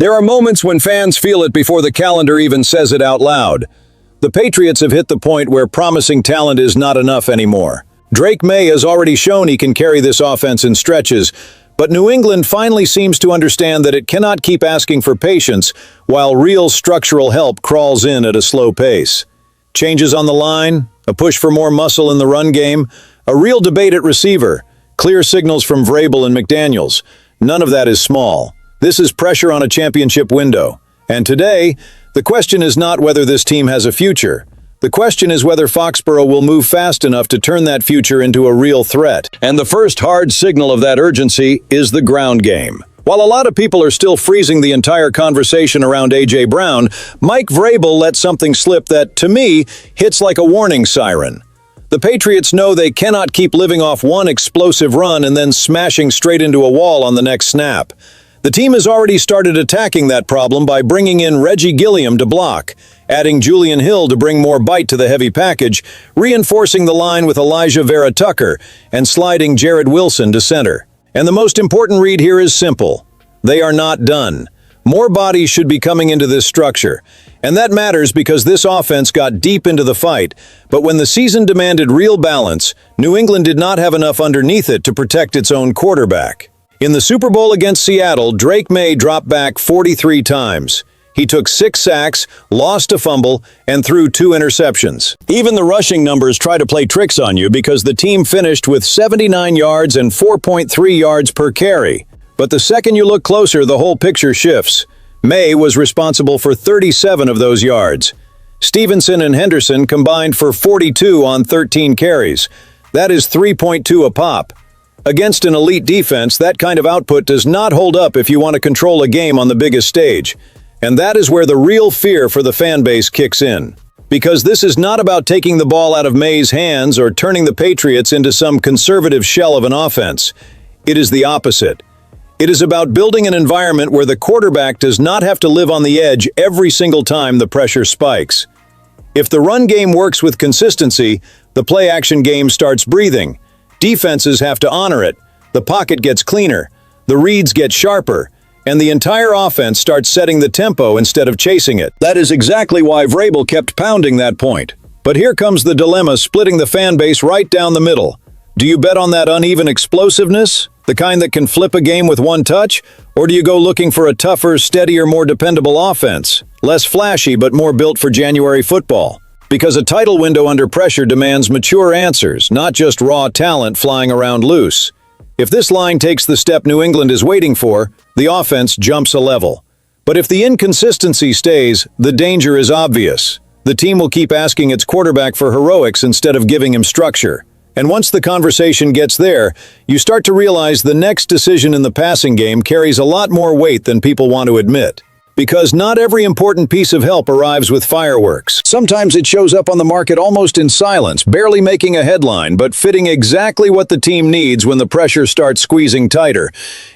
There are moments when fans feel it before the calendar even says it out loud. The Patriots have hit the point where promising talent is not enough anymore. Drake Maye has already shown he can carry this offense in stretches, but New England finally seems to understand that it cannot keep asking for patience while real structural help crawls in at a slow pace. Changes on the line, a push for more muscle in the run game, a real debate at receiver, clear signals from Vrabel and McDaniels. None of that is small. This is pressure on a championship window. And today, the question is not whether this team has a future. The question is whether Foxborough will move fast enough to turn that future into a real threat. And the first hard signal of that urgency is the ground game. While a lot of people are still freezing the entire conversation around A.J. Brown, Mike Vrabel let something slip that, to me, hits like a warning siren. The Patriots know they cannot keep living off one explosive run and then smashing straight into a wall on the next snap. The team has already started attacking that problem by bringing in Reggie Gilliam to block, adding Julian Hill to bring more bite to the heavy package, reinforcing the line with Elijah Vera Tucker, and sliding Jared Wilson to center. And the most important read here is simple. They are not done. More bodies should be coming into this structure. And that matters because this offense got deep into the fight, but when the season demanded real balance, New England did not have enough underneath it to protect its own quarterback. In the Super Bowl against Seattle, Drake Maye dropped back 43 times. He took 6 sacks, lost a fumble, and threw 2 interceptions. Even the rushing numbers try to play tricks on you because the team finished with 79 yards and 4.3 yards per carry. But the second you look closer, the whole picture shifts. Maye was responsible for 37 of those yards. Stevenson and Henderson combined for 42 on 13 carries. That is 3.2 a pop. Against an elite defense, that kind of output does not hold up if you want to control a game on the biggest stage. And that is where the real fear for the fan base kicks in. Because this is not about taking the ball out of Maye's hands or turning the Patriots into some conservative shell of an offense. It is the opposite. It is about building an environment where the quarterback does not have to live on the edge every single time the pressure spikes. If the run game works with consistency, the play-action game starts breathing. Defenses have to honor it, the pocket gets cleaner, the reads get sharper, and the entire offense starts setting the tempo instead of chasing it. That is exactly why Vrabel kept pounding that point. But here comes the dilemma splitting the fan base right down the middle. Do you bet on that uneven explosiveness, the kind that can flip a game with one touch, or do you go looking for a tougher, steadier, more dependable offense, less flashy but more built for January football? Because a title window under pressure demands mature answers, not just raw talent flying around loose. If this line takes the step New England is waiting for, the offense jumps a level. But if the inconsistency stays, the danger is obvious. The team will keep asking its quarterback for heroics instead of giving him structure. And once the conversation gets there, you start to realize the next decision in the passing game carries a lot more weight than people want to admit. Because not every important piece of help arrives with fireworks. Sometimes it shows up on the market almost in silence, barely making a headline, but fitting exactly what the team needs when the pressure starts squeezing tighter.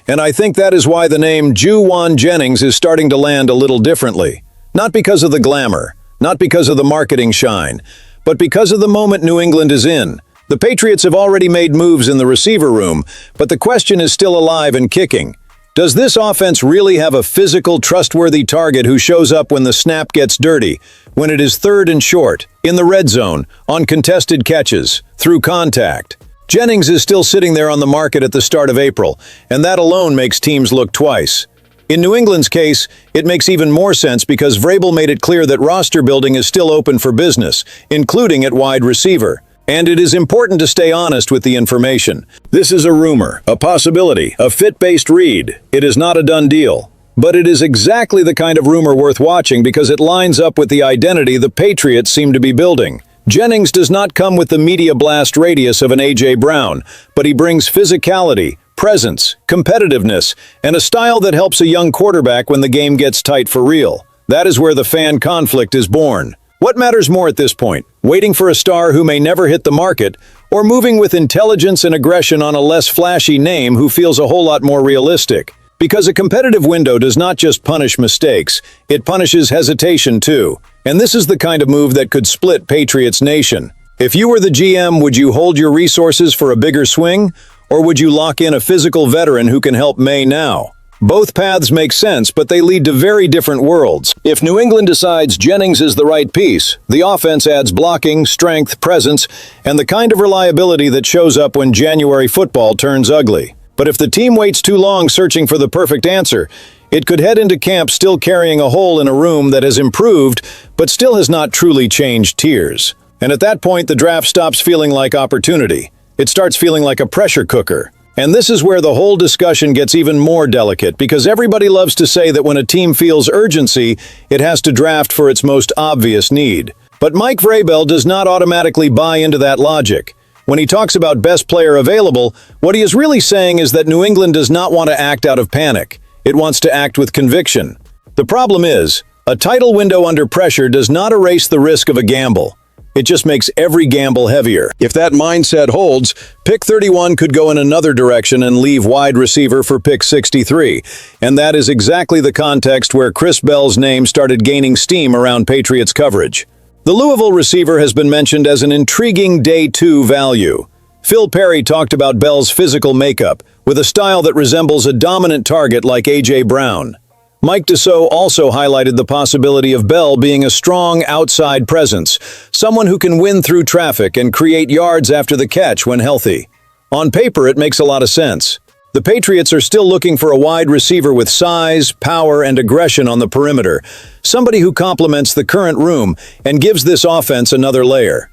And I think that is why the name Jauan Jennings is starting to land a little differently. Not because of the glamour, not because of the marketing shine, but because of the moment New England is in. The Patriots have already made moves in the receiver room, but the question is still alive and kicking. Does this offense really have a physical, trustworthy target who shows up when the snap gets dirty, when it is third and short, in the red zone, on contested catches, through contact? Jennings is still sitting there on the market at the start of April, and that alone makes teams look twice. In New England's case, it makes even more sense because Vrabel made it clear that roster building is still open for business, including at wide receiver. And it is important to stay honest with the information. This is a rumor, a possibility, a fit-based read. It is not a done deal. But it is exactly the kind of rumor worth watching because it lines up with the identity the Patriots seem to be building. Jennings does not come with the media blast radius of an A.J. Brown, but he brings physicality, presence, competitiveness, and a style that helps a young quarterback when the game gets tight for real. That is where the fan conflict is born. What matters more at this point? Waiting for a star who may never hit the market, or moving with intelligence and aggression on a less flashy name who feels a whole lot more realistic? Because a competitive window does not just punish mistakes, it punishes hesitation too. And this is the kind of move that could split Patriots Nation. If you were the GM, would you hold your resources for a bigger swing? Or would you lock in a physical veteran who can help Maye now? Both paths make sense, but they lead to very different worlds. If New England decides Jennings is the right piece, the offense adds blocking, strength, presence, and the kind of reliability that shows up when January football turns ugly. But if the team waits too long searching for the perfect answer, it could head into camp still carrying a hole in a room that has improved, but still has not truly changed tiers. And at that point, the draft stops feeling like opportunity. It starts feeling like a pressure cooker. And this is where the whole discussion gets even more delicate, because everybody loves to say that when a team feels urgency, it has to draft for its most obvious need. But Mike Vrabel does not automatically buy into that logic. When he talks about best player available, what he is really saying is that New England does not want to act out of panic. It wants to act with conviction. The problem is, a title window under pressure does not erase the risk of a gamble. It just makes every gamble heavier. If that mindset holds, pick 31 could go in another direction and leave wide receiver for pick 63. And that is exactly the context where Chris Bell's name started gaining steam around Patriots coverage. The Louisville receiver has been mentioned as an intriguing day 2 value. Phil Perry talked about Bell's physical makeup, with a style that resembles a dominant target like A.J. Brown. Mike Dussault also highlighted the possibility of Bell being a strong outside presence, someone who can win through traffic and create yards after the catch when healthy. On paper, it makes a lot of sense. The Patriots are still looking for a wide receiver with size, power, and aggression on the perimeter, somebody who complements the current room and gives this offense another layer.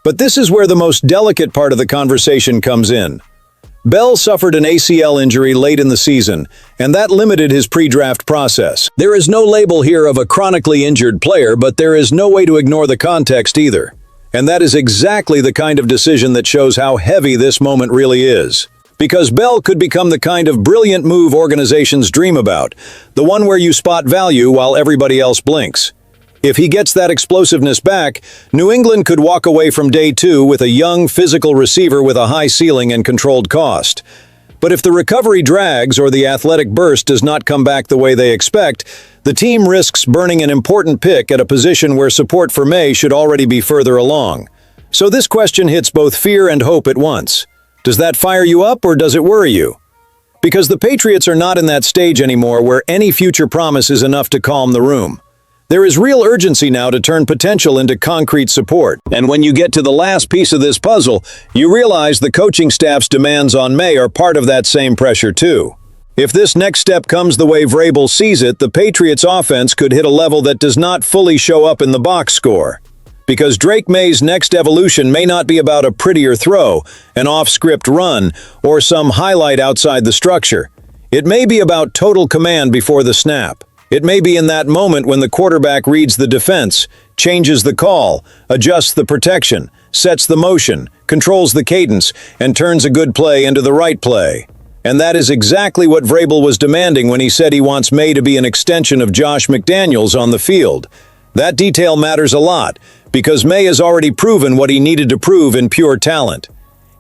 But this is where the most delicate part of the conversation comes in. Bell suffered an ACL injury late in the season, and that limited his pre-draft process. There is no label here of a chronically injured player, but there is no way to ignore the context either. And that is exactly the kind of decision that shows how heavy this moment really is. Because Bell could become the kind of brilliant move organizations dream about, the one where you spot value while everybody else blinks. If he gets that explosiveness back, New England could walk away from day 2 with a young, physical receiver with a high ceiling and controlled cost. But if the recovery drags or the athletic burst does not come back the way they expect, the team risks burning an important pick at a position where support for Maye should already be further along. So this question hits both fear and hope at once. Does that fire you up or does it worry you? Because the Patriots are not in that stage anymore where any future promise is enough to calm the room. There is real urgency now to turn potential into concrete support. And when you get to the last piece of this puzzle, you realize the coaching staff's demands on Maye are part of that same pressure too. If this next step comes the way Vrabel sees it, the Patriots' offense could hit a level that does not fully show up in the box score. Because Drake Maye's next evolution may not be about a prettier throw, an off-script run, or some highlight outside the structure. It may be about total command before the snap. It may be in that moment when the quarterback reads the defense, changes the call, adjusts the protection, sets the motion, controls the cadence, and turns a good play into the right play. And that is exactly what Vrabel was demanding when he said he wants Maye to be an extension of Josh McDaniels on the field. That detail matters a lot, because Maye has already proven what he needed to prove in pure talent.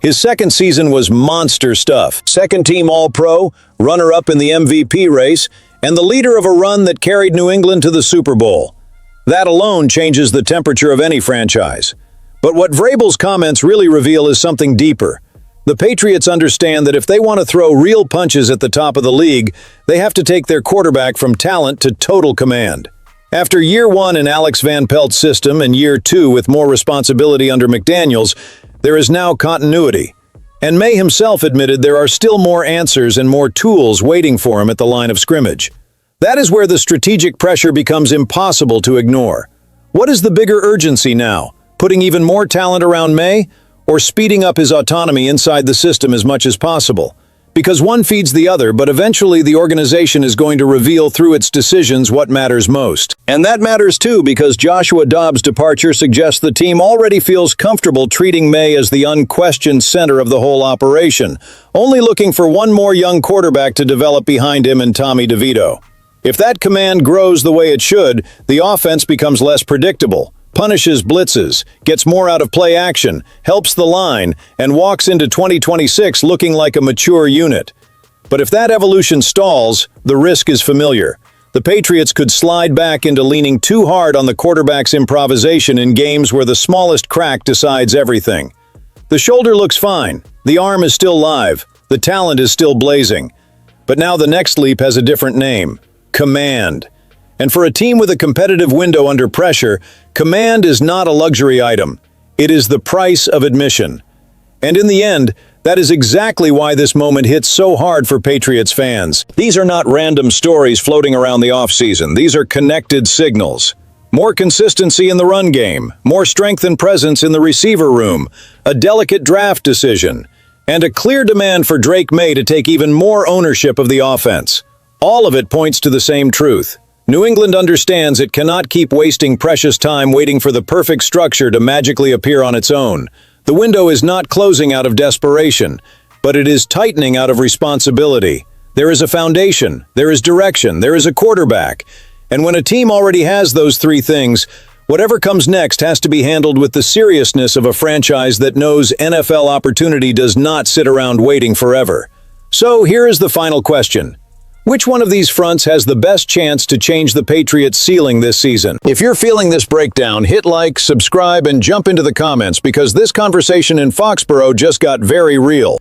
His second season was monster stuff. Second-team All-Pro, runner-up in the MVP race, and the leader of a run that carried New England to the Super Bowl. That alone changes the temperature of any franchise. But what Vrabel's comments really reveal is something deeper. The Patriots understand that if they want to throw real punches at the top of the league, they have to take their quarterback from talent to total command. After year 1 in Alex Van Pelt's system and year 2 with more responsibility under McDaniels, there is now continuity. And Maye himself admitted there are still more answers and more tools waiting for him at the line of scrimmage. That is where the strategic pressure becomes impossible to ignore. What is the bigger urgency now? Putting even more talent around Maye, or speeding up his autonomy inside the system as much as possible? Because one feeds the other, but eventually the organization is going to reveal through its decisions what matters most. And that matters too, because Joshua Dobbs' departure suggests the team already feels comfortable treating Maye as the unquestioned center of the whole operation, only looking for one more young quarterback to develop behind him in Tommy DeVito. If that command grows the way it should, the offense becomes less predictable, punishes blitzes, gets more out of play action, helps the line, and walks into 2026 looking like a mature unit. But if that evolution stalls, the risk is familiar. The Patriots could slide back into leaning too hard on the quarterback's improvisation in games where the smallest crack decides everything. The shoulder looks fine, the arm is still live, the talent is still blazing. But now the next leap has a different name: command. And for a team with a competitive window under pressure, command is not a luxury item. It is the price of admission. And in the end, that is exactly why this moment hits so hard for Patriots fans. These are not random stories floating around the offseason. These are connected signals. More consistency in the run game, more strength and presence in the receiver room, a delicate draft decision, and a clear demand for Drake Maye to take even more ownership of the offense. All of it points to the same truth. New England understands it cannot keep wasting precious time waiting for the perfect structure to magically appear on its own. The window is not closing out of desperation, but it is tightening out of responsibility. There is a foundation, there is direction, there is a quarterback. And when a team already has those three things, whatever comes next has to be handled with the seriousness of a franchise that knows NFL opportunity does not sit around waiting forever. So here is the final question. Which one of these fronts has the best chance to change the Patriots' ceiling this season? If you're feeling this breakdown, hit like, subscribe, and jump into the comments because this conversation in Foxborough just got very real.